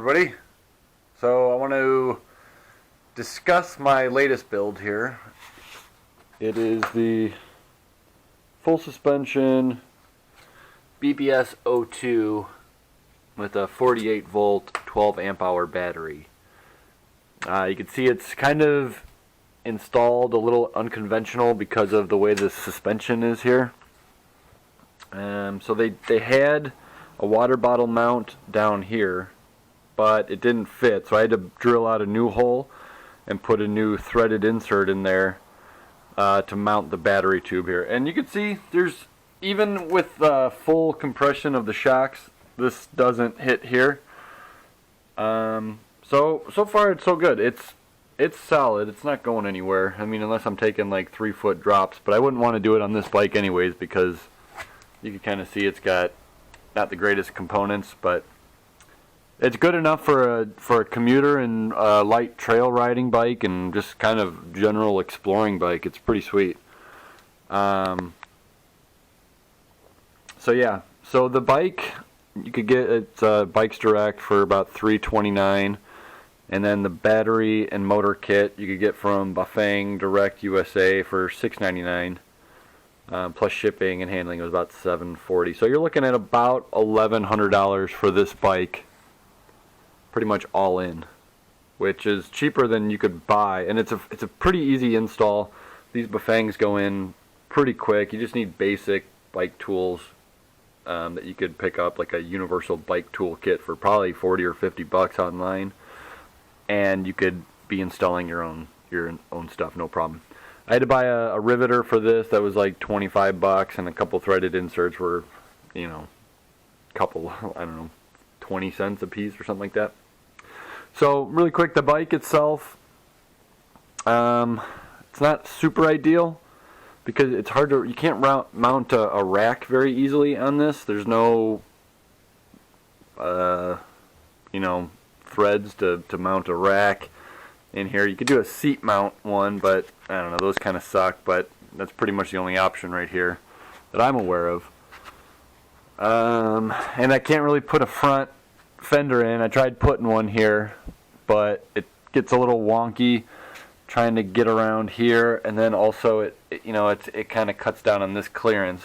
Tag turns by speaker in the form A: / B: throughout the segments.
A: everybody. So I want to discuss my latest build here. It is the full suspension BBS02 with a 48 volt 12 amp hour battery. You can see it's kind of installed a little unconventional because of the way the suspension is here. So they had a water bottle mount down here, but it didn't fit, so I had to drill out a new hole and put a new threaded insert in there to mount the battery tube here. And you can see there's, even with full compression of the shocks, this doesn't hit here. So far it's so good. It's solid. It's not going anywhere. I mean, unless I'm taking like 3-foot drops, but I wouldn't want to do it on this bike anyways because you can kind of see it's got not the greatest components, but it's good enough for a commuter and a light trail riding bike and just kind of general exploring bike. It's pretty sweet. So yeah, so the bike you could get at Bikes Direct for about $329, and then the battery and motor kit you could get from Bafang Direct USA for $699. Plus shipping and handling was about $740. So you're looking at about $1,100 for this bike, pretty much all in, which is cheaper than you could buy, and it's a pretty easy install. These Bafangs go in pretty quick. You just need basic bike tools that you could pick up, like a universal bike tool kit for probably 40 or 50 bucks online, and you could be installing your own stuff, no problem. I had to buy a riveter for this that was like 25 bucks, and a couple threaded inserts were, you know, couple, I don't know, 20 cents a piece or something like that. So really quick, the bike itself, it's not super ideal because it's hard to, you can't mount a rack very easily on this. There's no, you know, threads to mount a rack in here. You could do a seat mount one, but I don't know, those kind of suck, but that's pretty much the only option right here that I'm aware of. And I can't really put a front fender in. I tried putting one here, but it gets a little wonky trying to get around here, and then also it kind of cuts down on this clearance.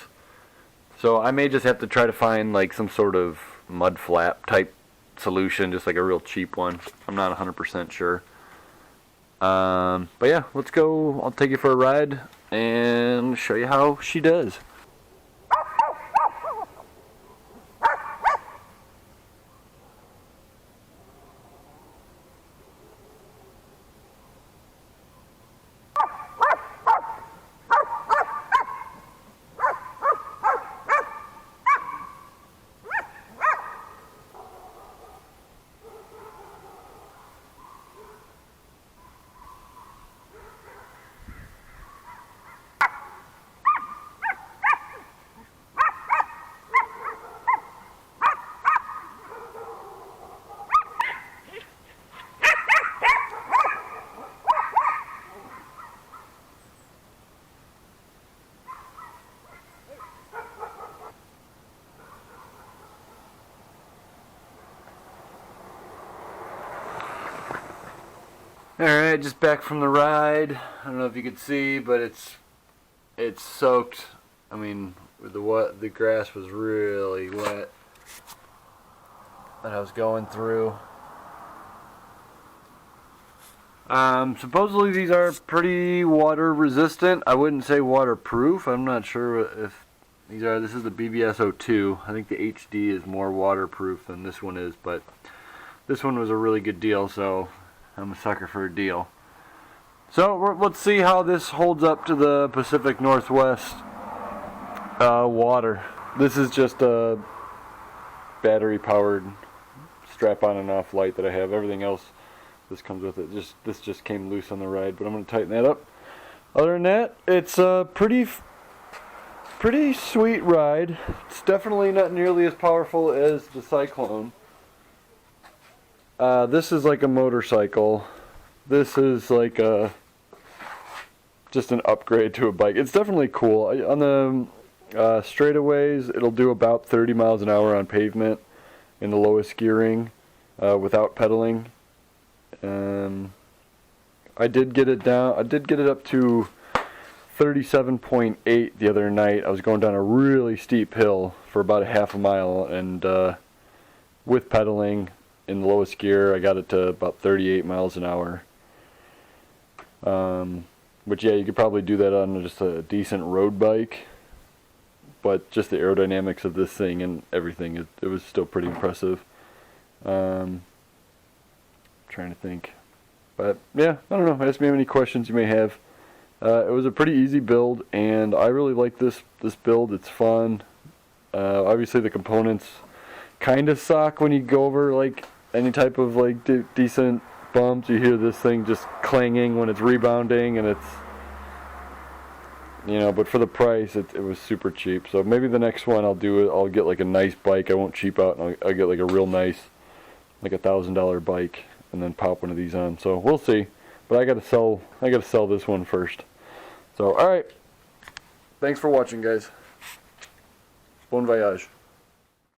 A: So I may just have to try to find like some sort of mud flap type solution, just like a real cheap one. I'm not 100% sure. But yeah, let's go. I'll take you for a ride and show you how she does. Alright, just back from the ride. I don't know if you could see, but it's soaked. I mean, the grass was really wet that I was going through. Supposedly these are pretty water resistant. I wouldn't say waterproof. I'm not sure if these are. This is the BBS02. I think the HD is more waterproof than this one is, but this one was a really good deal, so I'm a sucker for a deal. So let's see how this holds up to the Pacific Northwest water. This is just a battery powered strap-on and off light that I have. Everything else, this comes with it. This just came loose on the ride, but I'm going to tighten that up. Other than that, it's a pretty sweet ride. It's definitely not nearly as powerful as the Cyclone. This is like a motorcycle. This is like just an upgrade to a bike. It's definitely cool. On the straightaways, it'll do about 30 miles an hour on pavement in the lowest gearing. without pedaling. I did get it down. I did get it up to 37.8 the other night. I was going down a really steep hill for about a half a mile, and with pedaling in the lowest gear, I got it to about 38 miles an hour. Which, yeah, you could probably do that on just a decent road bike, but just the aerodynamics of this thing and everything, it was still pretty impressive. Trying to think. But yeah, I don't know. Ask me any questions you may have. It was a pretty easy build, and I really like this build. It's fun. Obviously, the components kind of suck when you go over like any type of like decent bumps. You hear this thing just clanging when it's rebounding, and it's, you know. But for the price, it was super cheap. So maybe the next one I'll do it. I'll get like a nice bike. I won't cheap out, and I'll get like a real nice, like $1,000 bike, and then pop one of these on. So we'll see. But I gotta sell this one first. So alright. Thanks for watching, guys. Bon voyage.